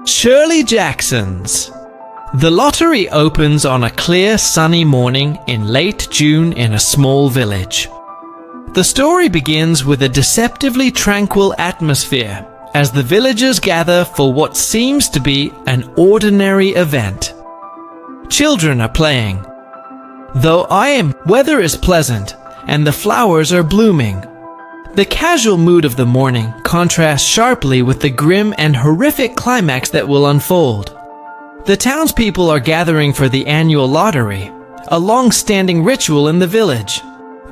Shirley Jackson's. The lottery opens on a clear, sunny morning in late June in a small village. The story begins with a deceptively tranquil atmosphere as the villagers gather for what seems to be an ordinary event. Children are playing. Weather is pleasant and the flowers are blooming. The casual mood of the morning contrasts sharply with the grim and horrific climax that will unfold. The townspeople are gathering for the annual lottery, a long-standing ritual in the village.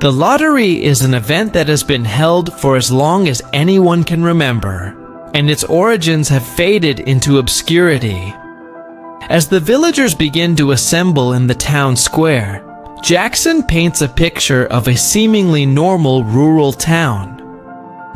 The lottery is an event that has been held for as long as anyone can remember, and its origins have faded into obscurity. As the villagers begin to assemble in the town square, Jackson paints a picture of a seemingly normal rural town.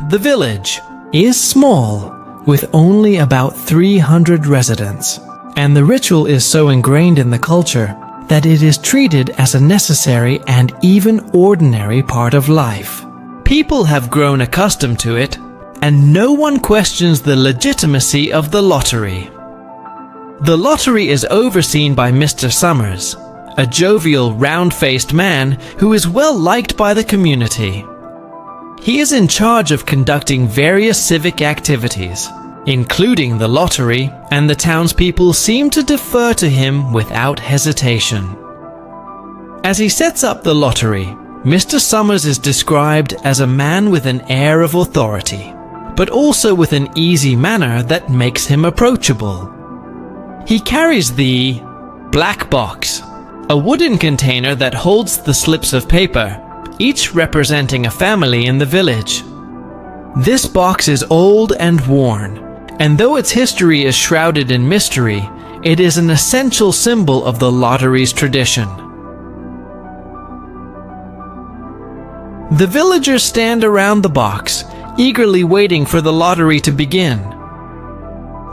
The village is small, with only about 300 residents, and the ritual is so ingrained in the culture that it is treated as a necessary and even ordinary part of life. People have grown accustomed to it, and no one questions the legitimacy of the lottery. The lottery is overseen by Mr. Summers, a jovial, round-faced man who is well liked by the community. He is in charge of conducting various civic activities, including the lottery, and the townspeople seem to defer to him without hesitation. As he sets up the lottery, Mr. Summers is described as a man with an air of authority, but also with an easy manner that makes him approachable. He carries the black box, a wooden container that holds the slips of paper, each representing a family in the village. This box is old and worn, and though its history is shrouded in mystery, it is an essential symbol of the lottery's tradition. The villagers stand around the box, eagerly waiting for the lottery to begin.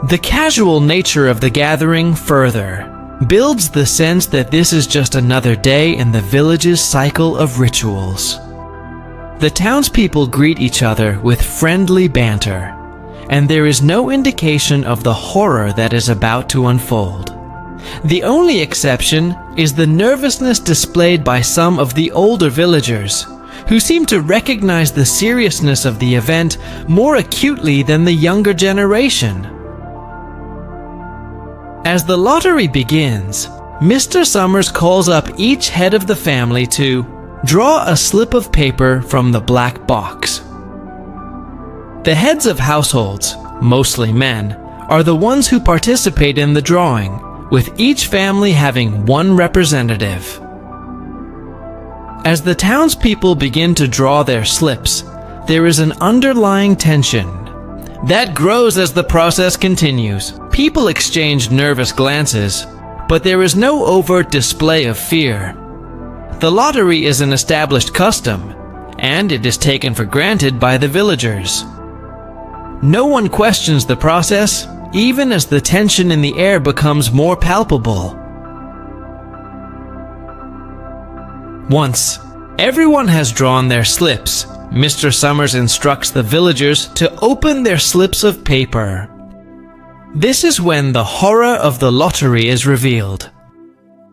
The casual nature of the gathering further builds the sense that this is just another day in the village's cycle of rituals. The townspeople greet each other with friendly banter, and there is no indication of the horror that is about to unfold. The only exception is the nervousness displayed by some of the older villagers, who seem to recognize the seriousness of the event more acutely than the younger generation. As the lottery begins, Mr. Summers calls up each head of the family to draw a slip of paper from the black box. The heads of households, mostly men, are the ones who participate in the drawing, with each family having one representative. As the townspeople begin to draw their slips, there is an underlying tension that grows as the process continues. People exchange nervous glances, but there is no overt display of fear. The lottery is an established custom, and it is taken for granted by the villagers. No one questions the process, even as the tension in the air becomes more palpable. Once everyone has drawn their slips, Mr. Summers instructs the villagers to open their slips of paper. This is when the horror of the lottery is revealed.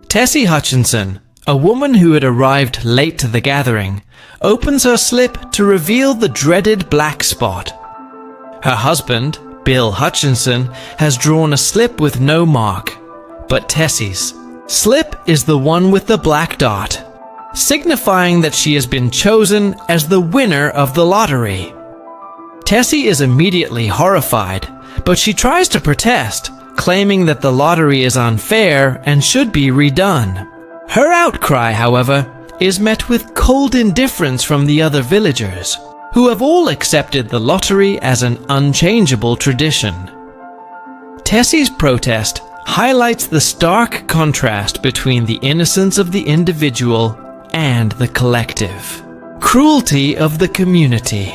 Tessie Hutchinson, a woman who had arrived late to the gathering, opens her slip to reveal the dreaded black spot. Her husband, Bill Hutchinson, has drawn a slip with no mark, but Tessie's slip is the one with the black dot, signifying that she has been chosen as the winner of the lottery. Tessie is immediately horrified, but she tries to protest, claiming that the lottery is unfair and should be redone. Her outcry, however, is met with cold indifference from the other villagers, who have all accepted the lottery as an unchangeable tradition. Tessie's protest highlights the stark contrast between the innocence of the individual and the collective cruelty of the community.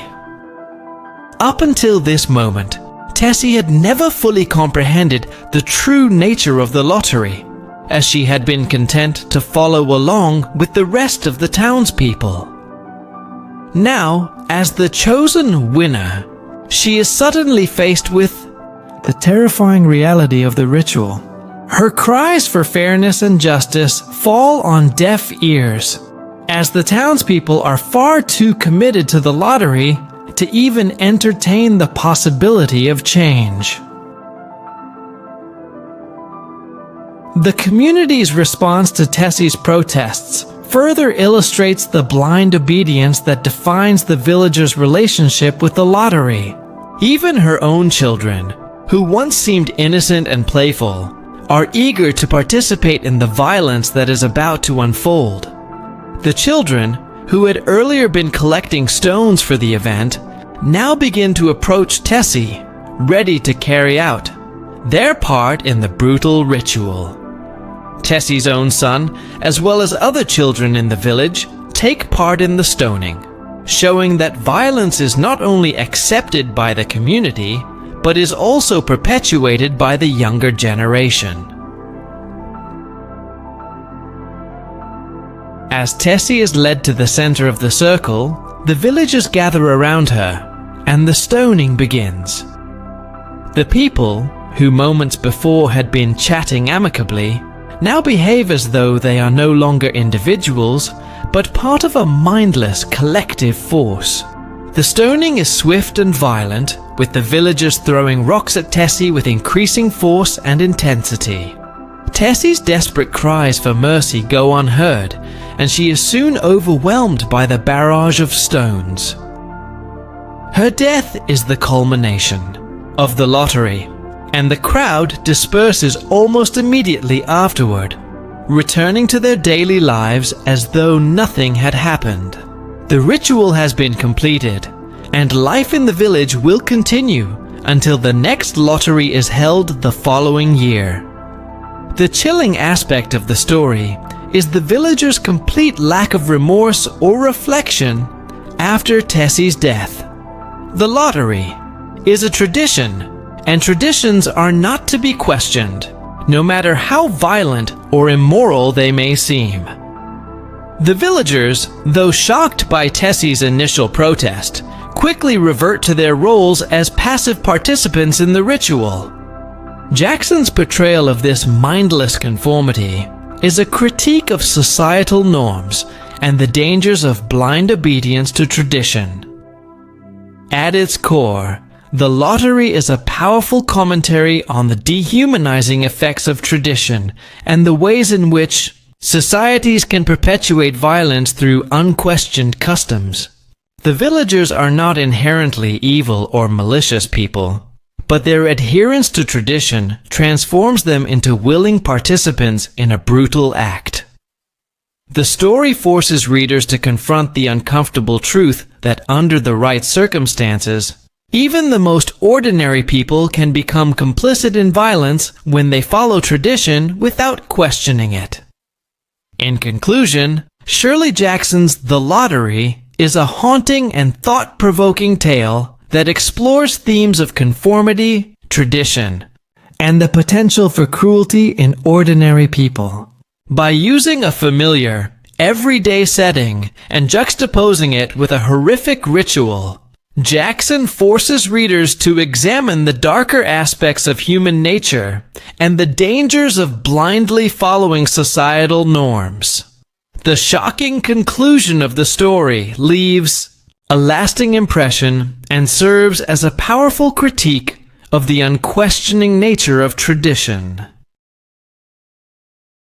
Up until this moment, Tessie had never fully comprehended the true nature of the lottery, as she had been content to follow along with the rest of the townspeople. Now, as the chosen winner, she is suddenly faced with the terrifying reality of the ritual. Her cries for fairness and justice fall on deaf ears, as the townspeople are far too committed to the lottery to even entertain the possibility of change. The community's response to Tessie's protests further illustrates the blind obedience that defines the villagers' relationship with the lottery. Even her own children, who once seemed innocent and playful, are eager to participate in the violence that is about to unfold. The children, who had earlier been collecting stones for the event, now begin to approach Tessie, ready to carry out their part in the brutal ritual. Tessie's own son, as well as other children in the village, take part in the stoning, showing that violence is not only accepted by the community, but is also perpetuated by the younger generation. As Tessie is led to the center of the circle, the villagers gather around her, and the stoning begins. The people, who moments before had been chatting amicably, now behave as though they are no longer individuals, but part of a mindless collective force. The stoning is swift and violent, with the villagers throwing rocks at Tessie with increasing force and intensity. Tessie's desperate cries for mercy go unheard, and she is soon overwhelmed by the barrage of stones. Her death is the culmination of the lottery, and the crowd disperses almost immediately afterward, returning to their daily lives as though nothing had happened. The ritual has been completed, and life in the village will continue until the next lottery is held the following year. The chilling aspect of the story is the villagers' complete lack of remorse or reflection after Tessie's death. The lottery is a tradition, and traditions are not to be questioned, no matter how violent or immoral they may seem. The villagers, though shocked by Tessie's initial protest, quickly revert to their roles as passive participants in the ritual. Jackson's portrayal of this mindless conformity is a critique of societal norms and the dangers of blind obedience to tradition. At its core, the lottery is a powerful commentary on the dehumanizing effects of tradition and the ways in which societies can perpetuate violence through unquestioned customs. The villagers are not inherently evil or malicious people, but their adherence to tradition transforms them into willing participants in a brutal act. The story forces readers to confront the uncomfortable truth that under the right circumstances, even the most ordinary people can become complicit in violence when they follow tradition without questioning it. In conclusion, Shirley Jackson's The Lottery is a haunting and thought-provoking tale that explores themes of conformity, tradition, and the potential for cruelty in ordinary people. By using a familiar, everyday setting and juxtaposing it with a horrific ritual, Jackson forces readers to examine the darker aspects of human nature and the dangers of blindly following societal norms. The shocking conclusion of the story leaves a lasting impression and serves as a powerful critique of the unquestioning nature of tradition.